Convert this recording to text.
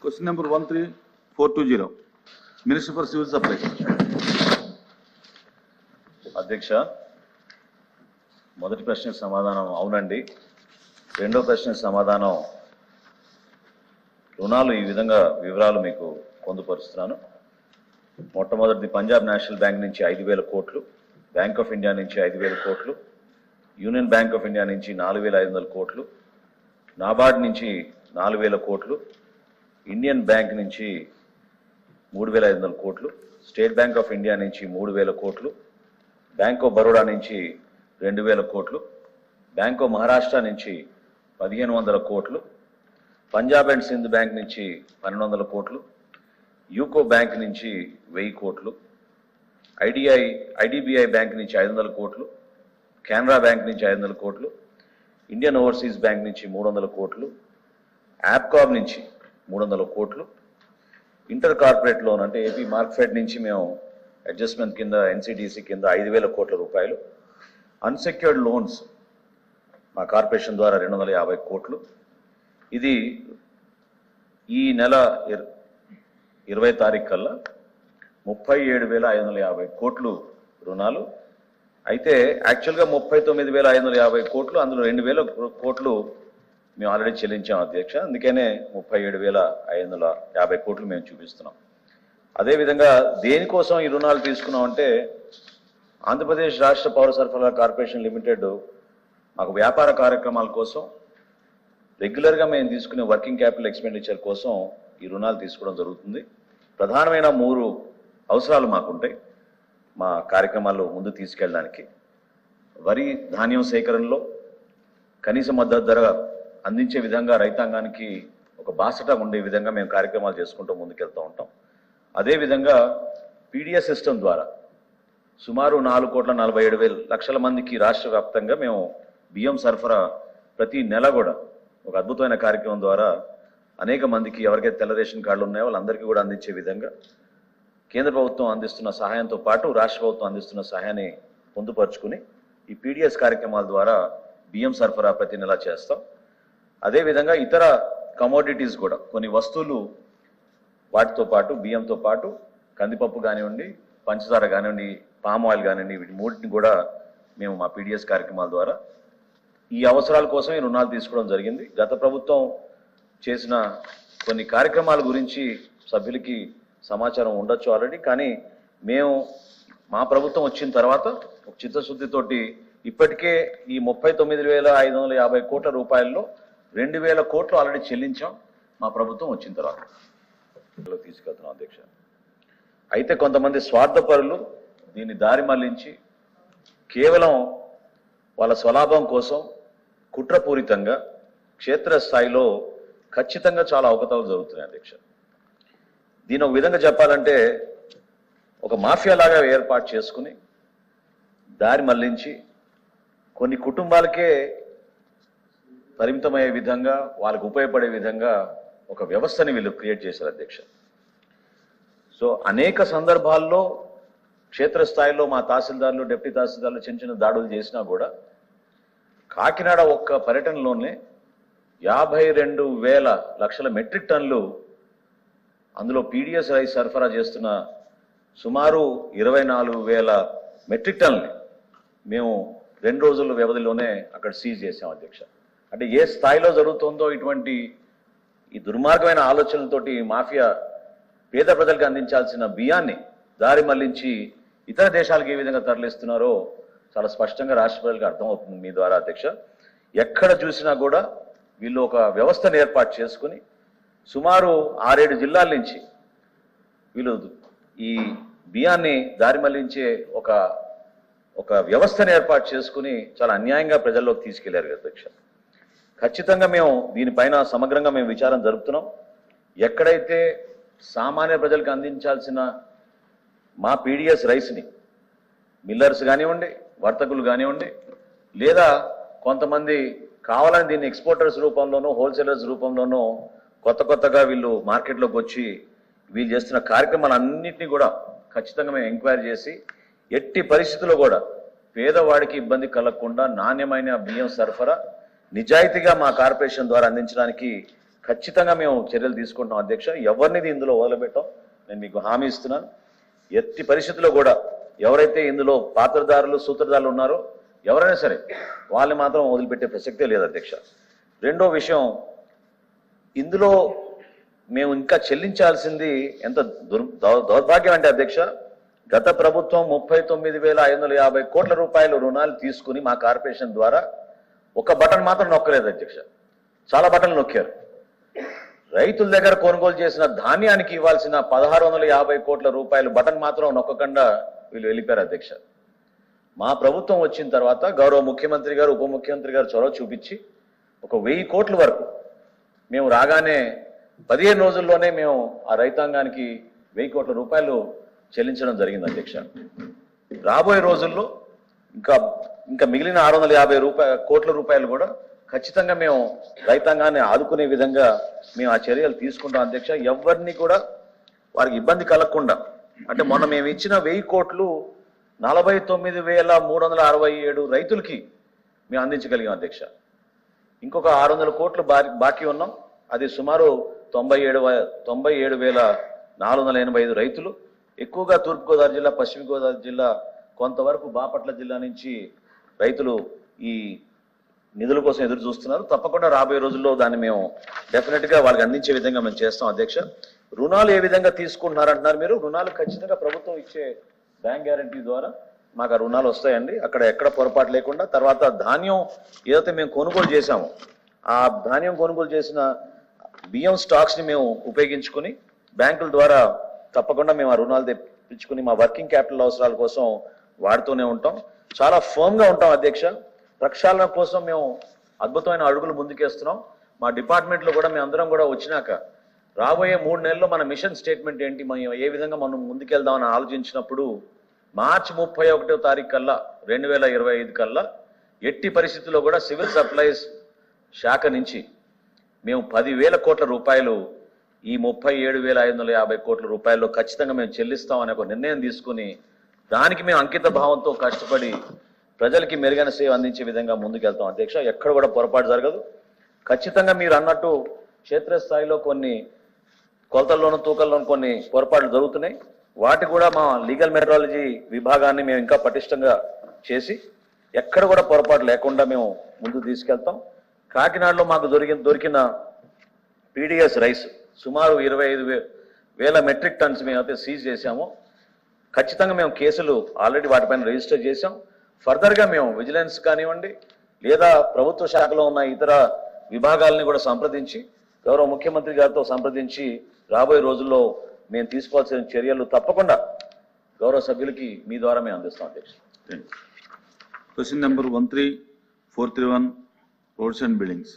Question number 13420, Minister for Civil Supplies. అధ్యక్ష, మొదటి ప్రశ్న సమాధానం అవునండి. రెండో ప్రశ్న సమాధానం రుణాలు ఈ విధంగా వివరాలు మీకు పొందుపరుస్తున్నాను. మొట్టమొదటిది పంజాబ్ నేషనల్ బ్యాంక్ నుంచి 5,000 కోట్లు, బ్యాంక్ ఆఫ్ ఇండియా నుంచి 5,000 కోట్లు, యూనియన్ బ్యాంక్ ఆఫ్ ఇండియా నుంచి 4,500 కోట్లు, నాబార్డ్ నుంచి 4,000 కోట్లు, ఇండియన్ బ్యాంక్ నుంచి 3,500 కోట్లు, స్టేట్ బ్యాంక్ ఆఫ్ ఇండియా నుంచి 3,000 కోట్లు, బ్యాంక్ ఆఫ్ బరోడా నుంచి 2,000 కోట్లు, బ్యాంక్ ఆఫ్ మహారాష్ట్ర నుంచి 1,500 కోట్లు, పంజాబ్ అండ్ సింధ్ బ్యాంక్ నుంచి 1,200 కోట్లు, యూకో బ్యాంక్ నుంచి 1,000 కోట్లు, ఐడిబిఐ బ్యాంక్ నుంచి 500 కోట్లు, కెనరా బ్యాంక్ నుంచి 500 కోట్లు, ఇండియన్ ఓవర్సీస్ బ్యాంక్ నుంచి 300 కోట్లు, యాప్కాబ్ నుంచి 300 కోట్లు, ఇంటర్ కార్పొరేట్ లోన్ అంటే ఏపీ మార్క్ఫెడ్ నుంచి మేము అడ్జస్ట్మెంట్ కింద ఎన్సిడిసి కింద 5,000 కోట్ల రూపాయలు, అన్సెక్యూర్డ్ లోన్స్ మా కార్పొరేషన్ ద్వారా 250 కోట్లు. ఇది ఈ నెల 20 తారీఖు కల్లా 37,550 కోట్లు రుణాలు. అయితే యాక్చువల్గా 39,550 కోట్లు, అందులో 2,000 కోట్లు మేము ఆల్రెడీ చెల్లించాం అధ్యక్ష. అందుకనే 37,550 కోట్లు మేము చూపిస్తున్నాం. అదేవిధంగా దేనికోసం ఈ రుణాలు తీసుకున్నాం అంటే ఆంధ్రప్రదేశ్ రాష్ట్ర పౌర సరఫరాల కార్పొరేషన్ లిమిటెడ్ మాకు వ్యాపార కార్యక్రమాల కోసం రెగ్యులర్గా మేము తీసుకునే వర్కింగ్ క్యాపిటల్ ఎక్స్పెండిచర్ కోసం ఈ రుణాలు తీసుకోవడం జరుగుతుంది. ప్రధానమైన 3 అవసరాలు మాకుంటాయి మా కార్యక్రమాల్లో ముందు తీసుకెళ్ళడానికి. వరి ధాన్యం సేకరణలో కనీస మద్దతు ధర అందించే విధంగా రైతాంగానికి ఒక బాసట ఉండే విధంగా మేము కార్యక్రమాలు చేసుకుంటూ ముందుకెళ్తూ ఉంటాం. అదేవిధంగా పీడిఎస్ సిస్టమ్ ద్వారా సుమారు 4,47,00,000 మందికి రాష్ట్ర వ్యాప్తంగా మేము బియ్యం సరఫరా ప్రతి నెల కూడా ఒక అద్భుతమైన కార్యక్రమం ద్వారా అనేక మందికి ఎవరికైతే తెల్ల రేషన్ కార్డులు ఉన్నాయో వాళ్ళందరికీ కూడా అందించే విధంగా కేంద్ర ప్రభుత్వం అందిస్తున్న సహాయంతో పాటు రాష్ట్ర ప్రభుత్వం అందిస్తున్న సహాయాన్ని పొందుపరుచుకుని ఈ పీడిఎస్ కార్యక్రమాల ద్వారా బియ్యం సరఫరా ప్రతి నెల చేస్తాం. అదేవిధంగా ఇతర కమోడిటీస్ కూడా కొన్ని వస్తువులు వాటితో పాటు బియ్యంతో పాటు కందిపప్పు కానివ్వండి, పంచదార కానివ్వండి, పామ్ ఆయిల్ కానివ్వండి, వీటి మూటిని కూడా మేము మా పీడిఎస్ కార్యక్రమాల ద్వారా ఈ అవసరాల కోసం ఈ రుణాలు తీసుకోవడం జరిగింది. గత ప్రభుత్వం చేసిన కొన్ని కార్యక్రమాల గురించి సభ్యులకి సమాచారం ఉండొచ్చు ఆల్రెడీ. కానీ మేము మా ప్రభుత్వం వచ్చిన తర్వాత ఒక చిత్తశుద్ధితోటి ఇప్పటికే ఈ 39,550 కోట్ల రూపాయల్లో 2,000 కోట్లు ఆల్రెడీ చెల్లించాం మా ప్రభుత్వం వచ్చిన తర్వాత తీసుకెళ్తున్నాం అధ్యక్ష. అయితే కొంతమంది స్వార్థపరులు దీన్ని దారి మళ్లించి కేవలం వాళ్ళ స్వలాభం కోసం కుట్రపూరితంగా క్షేత్రస్థాయిలో ఖచ్చితంగా చాలా అవకతవకలు జరుగుతున్నాయి అధ్యక్ష. దీని ఒక విధంగా చెప్పాలంటే ఒక మాఫియా లాగా ఏర్పాటు చేసుకుని దారి మళ్లించి కొన్ని కుటుంబాలకే పరిమితమయ్యే విధంగా వాళ్ళకు ఉపయోగపడే విధంగా ఒక వ్యవస్థని వీళ్ళు క్రియేట్ చేశారు అధ్యక్ష. సో అనేక సందర్భాల్లో క్షేత్రస్థాయిలో మా తహసీల్దార్లు, డిప్యూటీ తహసీల్దార్లు చిన్న చిన్న దాడులు చేసినా కూడా కాకినాడ ఒక్క పర్యటనలోనే 52,000 మెట్రిక్ టన్నులు అందులో పీడిఎస్ రైస్ సరఫరా చేస్తున్న సుమారు 24,000 మెట్రిక్ టన్నులు మేము 2 రోజుల వ్యవధిలోనే అక్కడ సీజ్ చేసాం అధ్యక్ష. అంటే ఏ స్థాయిలో జరుగుతుందో ఇటువంటి ఈ దుర్మార్గమైన ఆలోచనలతోటి మాఫియా పేద ప్రజలకు అందించాల్సిన బియ్యాన్ని దారి మళ్లించి ఇతర దేశాలకు ఏ విధంగా తరలిస్తున్నారో చాలా స్పష్టంగా రాష్ట్ర ప్రజలకు అర్థమవుతుంది మీ ద్వారా అధ్యక్ష. ఎక్కడ చూసినా కూడా వీళ్ళు ఒక వ్యవస్థను ఏర్పాటు చేసుకుని సుమారు 6-7 జిల్లాల నుంచి వీళ్ళు ఈ బియ్యాన్ని దారి మళ్లించే ఒక వ్యవస్థను ఏర్పాటు చేసుకుని చాలా అన్యాయంగా ప్రజల్లోకి తీసుకెళ్లారు అధ్యక్ష. ఖచ్చితంగా మేము దీనిపైన సమగ్రంగా మేము విచారం జరుపుతున్నాం. ఎక్కడైతే సామాన్య ప్రజలకు అందించాల్సిన మా పీడిఎస్ రైస్ని మిల్లర్స్ కానివ్వండి, వర్తకులు కానివ్వండి, లేదా కొంతమంది కావాలని దీన్ని ఎక్స్పోర్టర్స్ రూపంలోనూ హోల్సేలర్స్ రూపంలోనూ కొత్తగా వీళ్ళు మార్కెట్లోకి వచ్చి వీళ్ళు చేస్తున్న కార్యక్రమాలన్నింటినీ కూడా ఖచ్చితంగా మేము ఎంక్వైరీ చేసి ఎట్టి పరిస్థితుల్లో కూడా పేదవాడికి ఇబ్బంది కలగకుండా నాణ్యమైన బియ్యం సరఫరా నిజాయితీగా మా కార్పొరేషన్ ద్వారా అందించడానికి ఖచ్చితంగా మేము చర్యలు తీసుకుంటాం అధ్యక్ష. ఎవరినిది ఇందులో వదిలిపెట్టాం, నేను మీకు హామీ ఇస్తున్నాను. ఎట్టి పరిస్థితుల్లో కూడా ఎవరైతే ఇందులో పాత్రదారులు సూత్రధారులు ఉన్నారో ఎవరైనా సరే వాళ్ళని మాత్రం వదిలిపెట్టే ప్రసక్తే లేదు అధ్యక్ష. రెండో విషయం, ఇందులో మేము ఇంకా చెల్లించాల్సింది ఎంత దౌర్భాగ్యం అంటే అధ్యక్ష, గత ప్రభుత్వం 39,550 కోట్ల రూపాయలు రుణాలు తీసుకుని మా కార్పొరేషన్ ద్వారా ఒక బటన్ మాత్రం నొక్కలేదు అధ్యక్ష, చాలా బటన్లు నొక్కారు. రైతుల దగ్గర కొనుగోలు చేసిన ధాన్యానికి ఇవ్వాల్సిన 1,650 కోట్ల రూపాయలు బటన్ మాత్రం నొక్కకుండా వీళ్ళు వెళ్ళిపోయారు అధ్యక్ష. మా ప్రభుత్వం వచ్చిన తర్వాత గౌరవ ముఖ్యమంత్రి గారు ఉప ముఖ్యమంత్రి గారు చొరవ చూపించి ఒక 1000 కోట్ల వరకు మేము రాగానే 15 రోజుల్లోనే మేము ఆ రైతాంగానికి 1000 కోట్ల రూపాయలు చెల్లించడం జరిగింది అధ్యక్ష. రాబోయే రోజుల్లో ఇంకా మిగిలిన 650 కోట్ల రూపాయలు కూడా ఖచ్చితంగా మేము రైతాంగాన్ని ఆదుకునే విధంగా మేము ఆ చర్యలు తీసుకుంటాం అధ్యక్ష. ఎవరిని కూడా వారికి ఇబ్బంది కలగకుండా, అంటే మొన్న మేము ఇచ్చిన 1000 కోట్లు 49,367 రైతులకి మేము అందించగలిగాం అధ్యక్ష. ఇంకొక 600 కోట్లు బాకీ ఉన్నాం, అది సుమారు 97,485 రైతులు. ఎక్కువగా తూర్పుగోదావరి జిల్లా, పశ్చిమ గోదావరి జిల్లా, కొంతవరకు బాపట్ల జిల్లా నుంచి రైతులు ఈ నిధుల కోసం ఎదురు చూస్తున్నారు. తప్పకుండా రాబోయే రోజుల్లో దాన్ని మేము డెఫినెట్ గా వాళ్ళకి అందించే విధంగా మేము చేస్తాం అధ్యక్ష. రుణాలు ఏ విధంగా తీసుకుంటున్నారంటున్నారు మీరు, రుణాలు ఖచ్చితంగా ప్రభుత్వం ఇచ్చే బ్యాంక్ గ్యారంటీ ద్వారా మాకు ఆ రుణాలు వస్తాయండి. అక్కడ ఎక్కడ పొరపాటు లేకుండా. తర్వాత ధాన్యం ఏదైతే మేము కొనుగోలు చేశామో ఆ ధాన్యం కొనుగోలు చేసిన బియ్యం స్టాక్స్ ని మేము ఉపయోగించుకుని బ్యాంకుల ద్వారా తప్పకుండా మేము ఆ రుణాలు తెప్పించుకుని మా వర్కింగ్ క్యాపిటల్ అవసరాల కోసం వాడుతూనే ఉంటాం. చాలా ఫర్మ్ గా ఉంటాం అధ్యక్ష. ప్రక్షాళన కోసం మేము అద్భుతమైన అడుగులు ముందుకేస్తున్నాం. మా డిపార్ట్మెంట్ లో కూడా మేము అందరం కూడా వచ్చినాక రాబోయే 3 నెలల్లో మన మిషన్ స్టేట్మెంట్ ఏంటి, మనం ఏ విధంగా మనం ముందుకెళ్దామని ఆలోచించినప్పుడు మార్చి 31వ తారీఖు కల్లా 2025 కల్లా ఎట్టి పరిస్థితుల్లో కూడా సివిల్ సప్లైస్ శాఖ నుంచి మేము 10,000 కోట్ల రూపాయలు ఈ 37,550 కోట్ల రూపాయల్లో ఖచ్చితంగా మేము చెల్లిస్తామనే ఒక నిర్ణయం తీసుకుని దానికి మేము అంకిత భావంతో కష్టపడి ప్రజలకి మెరుగైన సేవ అందించే విధంగా ముందుకెళ్తాం అధ్యక్ష. ఎక్కడ కూడా పొరపాటు జరగదు. ఖచ్చితంగా మీరు అన్నట్టు క్షేత్రస్థాయిలో కొన్ని కొలతల్లోనూ తూకల్లోనూ కొన్ని పొరపాట్లు జరుగుతున్నాయి. వాటి కూడా మా లీగల్ మెట్రాలజీ విభాగాన్ని మేము ఇంకా పటిష్టంగా చేసి ఎక్కడ కూడా పొరపాటు లేకుండా మేము ముందుకు తీసుకెళ్తాం. కాకినాడలో మాకు దొరికిన పీడిఎస్ రైస్ సుమారు 25,000 మెట్రిక్ టన్స్ మేమైతే సీజ్ చేశామో ఖచ్చితంగా మేము కేసులు ఆల్రెడీ వాటిపైన రిజిస్టర్ చేశాం. ఫర్దర్గా మేము విజిలెన్స్ కానివ్వండి లేదా ప్రభుత్వ శాఖలో ఉన్న ఇతర విభాగాలని కూడా సంప్రదించి గౌరవ ముఖ్యమంత్రి గారితో సంప్రదించి రాబోయే రోజుల్లో మేము తీసుకోవాల్సిన చర్యలు తప్పకుండా గౌరవ సభ్యులకి మీ ద్వారా మేము అందిస్తాం అధ్యక్ష. Question number 13431, roads and buildings.